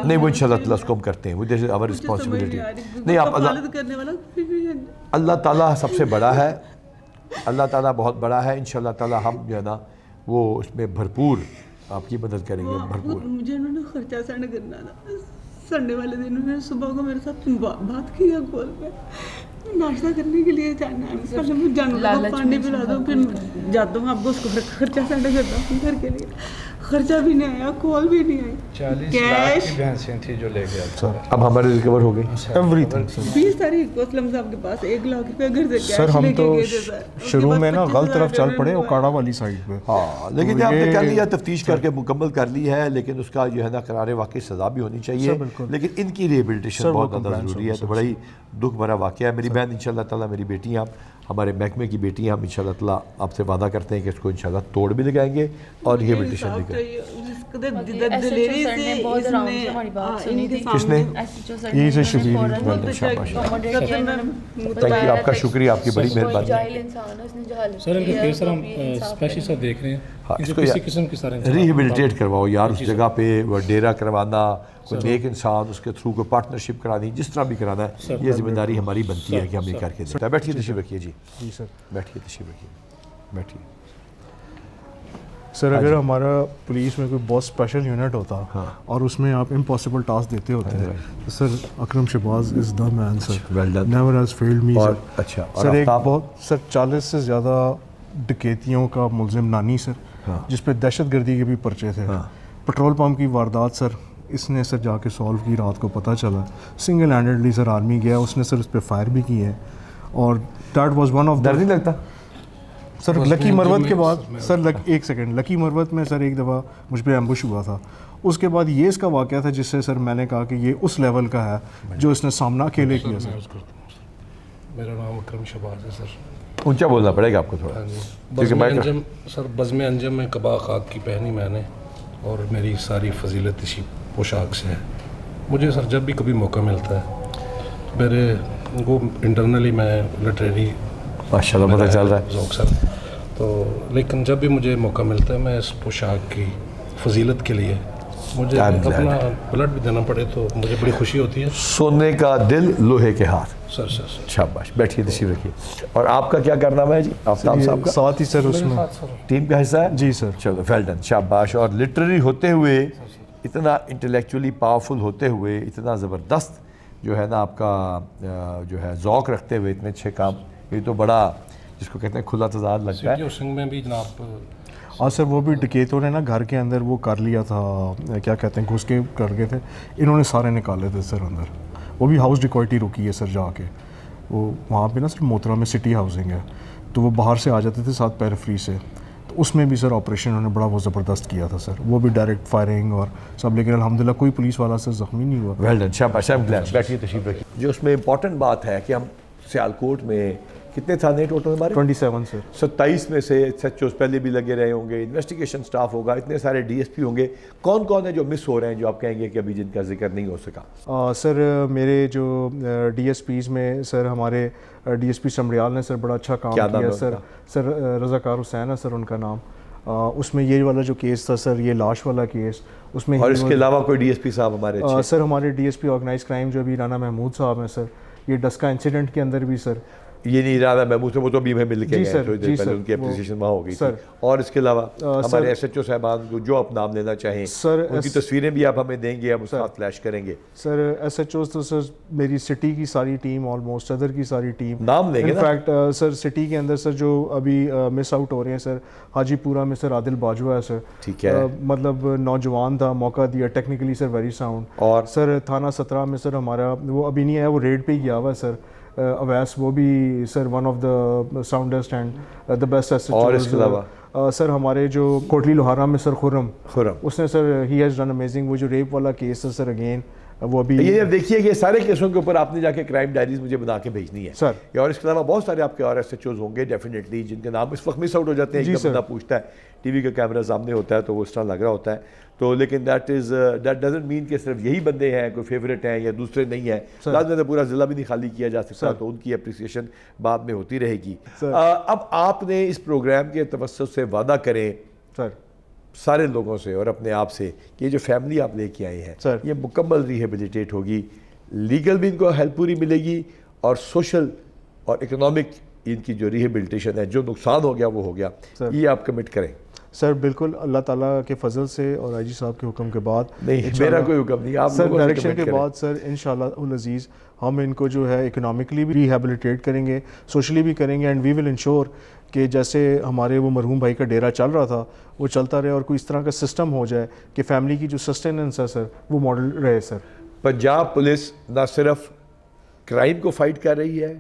नहीं, वो इंशाल्लाह ताला उसको हम करते हैं, वो दिस इज आवर रिस्पांसिबिलिटी। नहीं, आप अल्लाह ताला सबसे बड़ा है, अल्लाह ताला बहुत बड़ा है। इंशाल्लाह ताला हम जो है ना वो उसमें भरपूर आपकी मदद करेंगे, भरपूर। मुझे उन्होंने खर्चा सेंड करना था संडे वाले दिन उन्होंने सुबह को मेरे साथ बात की है कॉल पे, नाश्ता करने के लिए जाना है, पहले मैं जानू पानी पिला दो फिर जाता हूँ, आपको उसको खर्चा सेंड करता हूँ घर के लिए। खर्चा भी नहीं आया, कॉल भी नहीं आई, 40 लाख की भैंसें थी जो ले गया था। अब हमारे रिकवर हो गई एवरीथिंग। 20 तारीख को असलम साहब के पास 1 लाख रुपए घर से कैश सर हम लेके तो गए थे सर। शुरू में ना गलत तरफ चल पड़े ओकाड़ा वाली साइड पे। हाँ, लेकिन तो आपने ये- कर लिया, तफ्तीश करके मुकम्मल कर ली है, लेकिन उसका जो है ना करारे वाकई सज़ा भी होनी चाहिए, लेकिन इनकी रिहेबिलिटेशन सर, वो बहुत ज़्यादा compliance ज़रूरी है। होगी, तो बड़ा ही दुख भरा वाक़या है। मेरी बहन इंशाल्लाह ताला, मेरी बेटी हैं आप, हमारे महकमे की बेटी हैं, हम इंशाल्लाह ताला आपसे वादा करते हैं कि इसको इंशाल्लाह तोड़ भी लगाएंगे और रिहेबिलिटेशन भी करेंगे। दिलेरी से बहुत आराम से हमारी बात सुनी थी। किसने? यही से शबीर शाबाश, थैंक यू, आपका शुक्रिया, आपकी बड़ी मेहरबानी। सर इनका केस सर हम स्पेशली सर देख रहे हैं, हाँ, इनको इसको किसी किस्म की सर रिहेबिलिटेट करवाओ यार, उस जगह पे वो डेरा करवाना, कोई नेक इंसान उसके थ्रू कोई पार्टनरशिप करानी, जिस तरह भी कराना है, ये जिम्मेदारी हमारी बनती है कि हम ये करके देते हैं। बैठिए, तशरीफ रखिए जी। जी सर। बैठिए, तशरीफ रखिए, बैठिए। सर अगर हमारा पुलिस में कोई बहुत स्पेशल यूनिट होता और उसमें आप इम्पॉसिबल टास्क देते होते तो sir Akram Shahbaz is the man sir, well done, never has failed me sir. अच्छा, सर एक बहुत सर 40 से ज़्यादा डकैतियों का मुलजिम नानी सर, जिस पे दहशतगर्दी के भी पर्चे थे, पेट्रोल पंप की वारदात सर इसने सर जाके सॉल्व की, रात को पता चला, सिंगल हैंडेडली सर आर्मी गया, उसने सर उस पर फायर भी किए हैं, और दैट वाज वन ऑफ डर नहीं लगता सर लकी मरवत के बाद सर एक सेकंड, लकी मरवत में सर एक दफ़ा मुझ पर एम्बुश हुआ था, उसके बाद ये इसका वाक़या था जिससे सर मैंने कहा कि ये उस लेवल का है जो इसने सामना अकेले किया सर। मेरा नाम अकरम शहबाज है सर। ऊंचा बोलना पड़ेगा आपको थोड़ा। बज़्म अंजम में कबा खाक की पहनी मैंने, और मेरी सारी फजीलत इसी पोशाक से है। मुझे सर जब भी कभी मौका मिलता है, मेरे वो इंटरनली मैं लिटरेरी माशाल्लाह पता चल रहा है ज़ौक़ सर, तो लेकिन जब भी मुझे मौका मिलता है मैं इस पोशाक की फजीलत के लिए मुझे अपना ब्लड भी देना पड़े तो मुझे बड़ी खुशी होती है। सोने का दिल लोहे के हाथ। सर शाबाश, बैठिए, तशरीफ रखिए। और आपका क्या करना है जी? आफ्ताब साहब का साथ ही सर उसमें टीम का हिस्सा है जी सर। चलो, वेल डन, शाबाश। और लिटरेरी होते हुए, इतना इंटेलेक्चुअली पावरफुल होते हुए, इतना ज़बरदस्त जो है ना आपका जो है ज़ौक़ रखते हुए इतने अच्छे काम, ये तो बड़ा जिसको कहते हैं खुला तजाद लगता है। सिंह में भी जनाब, और सर वो भी डकैतों ने ना घर के अंदर वो कर लिया था, क्या कहते हैं, घुस के कर गए थे, इन्होंने सारे निकाले थे सर अंदर। वो भी हाउस डिकॉइटी रुकी है सर जाके, वो वहाँ पे ना सर मोतरा में सिटी हाउसिंग है, तो वो बाहर से आ जाते थे साथ पैर फ्री से, तो उसमें भी सर ऑपरेशन उन्होंने बड़ा वो ज़बरदस्त किया था सर, वो भी डायरेक्ट फायरिंग और सब, लेकिन अल्हम्दुलिल्लाह कोई पुलिस वाला सर ज़ख्मी नहीं हुआ। वेल डन, शाबाश, बैठिए, तशरीफ रखिए। जो उसमें इंपॉर्टेंट बात है कि हम सियालकोट में कितने थाने टोटल हमारे? 27 सर। 27 में से SHOs पहले भी लगे रहे होंगे, इन्वेस्टिगेशन स्टाफ होगा, इतने सारे DSP होंगे, कौन कौन है जो मिस हो रहे हैं, जो आप कहेंगे कि अभी जिनका जिक्र नहीं हो सका? सर मेरे जो DSPs में सर हमारे DSP समड़ियाल ने सर बड़ा अच्छा काम किया सर रज़ाकार हुसैन है सर उनका नाम। उसमें ये वाला जो केस था सर, ये लाश वाला केस, उसमें और इसके अलावा कोई DSP साहब हमारे सर हमारे DSP ऑर्गेनाइज क्राइम जो अभी राना महमूद साहब हैं सर, ये डस्का इंसिडेंट के अंदर भी सर, ये नहीं राना महमूद से वो तो अभी में मिल के गए सर, थोड़ी देर पहले, उनकी एप्रिसिएशन वहाँ हो गई थी। और इसके अलावा हमारे SHO साहबान को जो आप नाम लेना चाहें सर, उनकी तस्वीरें भी आप हमें देंगे, हम उसके साथ फ्लैश करेंगे। सर SHOs तो सर मेरी सिटी की सारी टीम, ऑलमोस्ट सदर की सारी टीम, नाम लेंगे ना। इनफैक्ट सर सिटी के अंदर सर जो अभी मिस आउट हो रहे हैं सर, हाजीपुरा में सर आदिल बाजवा है सर, ठीक है, मतलब नौजवान था, मौका दिया, टेक्निकली सर वेरी साउंड। और सर थाना 17 में सर हमारा वो अभी नहीं आया, वो रेड पे ही गया हुआ है सर, अवैस, वो भी sir one of the soundest and the best SHO। और इसके अलावा सर हमारे जो कोटली लोहारा में सर खुर्रम, उसने sir he has done amazing. वो जो रेप वाला केस है सर, अगेन वो अभी ये देखिए कि सारे केसों के ऊपर आपने जाके क्राइम डायरीज मुझे बना के भेजनी है सर। और इसके अलावा बहुत सारे आपके और SHOs होंगे डेफिनेटली जिनके नाम इस वक्त मिस आउट हो जाते हैं। एक बंदा पूछता है, टीवी का कैमरा सामने होता है तो वो इस तरह लग रहा होता है, तो लेकिन दैट डजंट मीन कि सिर्फ यही बंदे हैं, कोई फेवरेट हैं या दूसरे नहीं हैं। लाजमी तो पूरा ज़िला भी नहीं खाली किया जा सकता, तो उनकी अप्रिसिएशन बाद में होती रहेगी। अब आपने इस प्रोग्राम के तवस्सुत से वादा करें सर सारे लोगों से और अपने आप से कि ये जो फैमिली आप लेके आए हैं ये मुकम्मल रिहेबिलिटेट होगी, लीगल भी इनको हेल्प पूरी मिलेगी और सोशल और इकोनॉमिक इनकी जो रिहेबिलिटेशन है, जो नुकसान हो गया वो हो गया, ये आप कमिट करें। सर बिल्कुल, अल्लाह ताला के फजल से और आईजी साहब के हुक्म के बाद, नहीं मेरा कोई हुक्म नहीं, आप सर डायरेक्शन के बाद सर इंशाल्लाह उल अजीज़ हम इनको जो है इकोनॉमिकली भी रिहेबिलिटेट करेंगे, सोशली भी करेंगे एंड वी विल इंश्योर कि जैसे हमारे वो मरहूम भाई का डेरा चल रहा था वो चलता रहे और कोई इस तरह का सिस्टम हो जाए कि फैमिली की जो सस्टेनेंस है सर वो मॉडल रहे। सर पंजाब पुलिस ना सिर्फ क्राइम को फाइट कर रही है,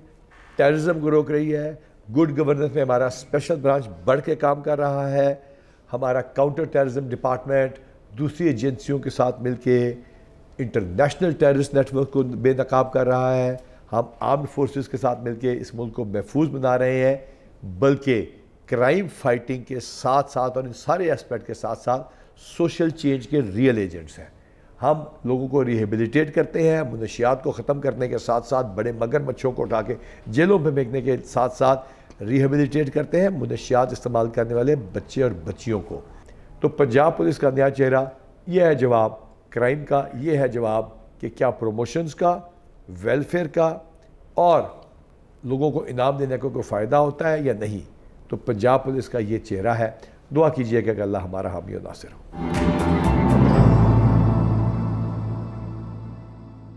टेररिज्म को रोक रही है, गुड गवर्नेंस में हमारा स्पेशल ब्रांच बढ़ के काम कर रहा है, हमारा काउंटर टेररिज्म डिपार्टमेंट दूसरी एजेंसियों के साथ मिलके इंटरनेशनल टेररिस्ट नेटवर्क को बेनकाब कर रहा है, हम आर्म्ड फोर्सेस के साथ मिलके इस मुल्क को महफूज बना रहे हैं, बल्कि क्राइम फाइटिंग के साथ साथ और इन सारे एस्पेक्ट के साथ साथ सोशल चेंज के रियल एजेंट्स हैं। हम लोगों को रिहेबिलिटेट करते हैं, मुनशियात को ख़त्म करने के साथ साथ बड़े मगरमच्छों को उठा के जेलों में फेंकने के साथ साथ रिहेबिलिटेट करते हैं मुनशियात इस्तेमाल करने वाले बच्चे और बच्चियों को। तो पंजाब पुलिस का नया चेहरा, ये है जवाब क्राइम का, ये है जवाब कि क्या प्रमोशंस का, वेलफेयर का और लोगों को इनाम देने को कोई फ़ायदा होता है या नहीं। तो पंजाब पुलिस का ये चेहरा है। दुआ कीजिएगा कि अल्लाह हमारा हामी और नासिर हो।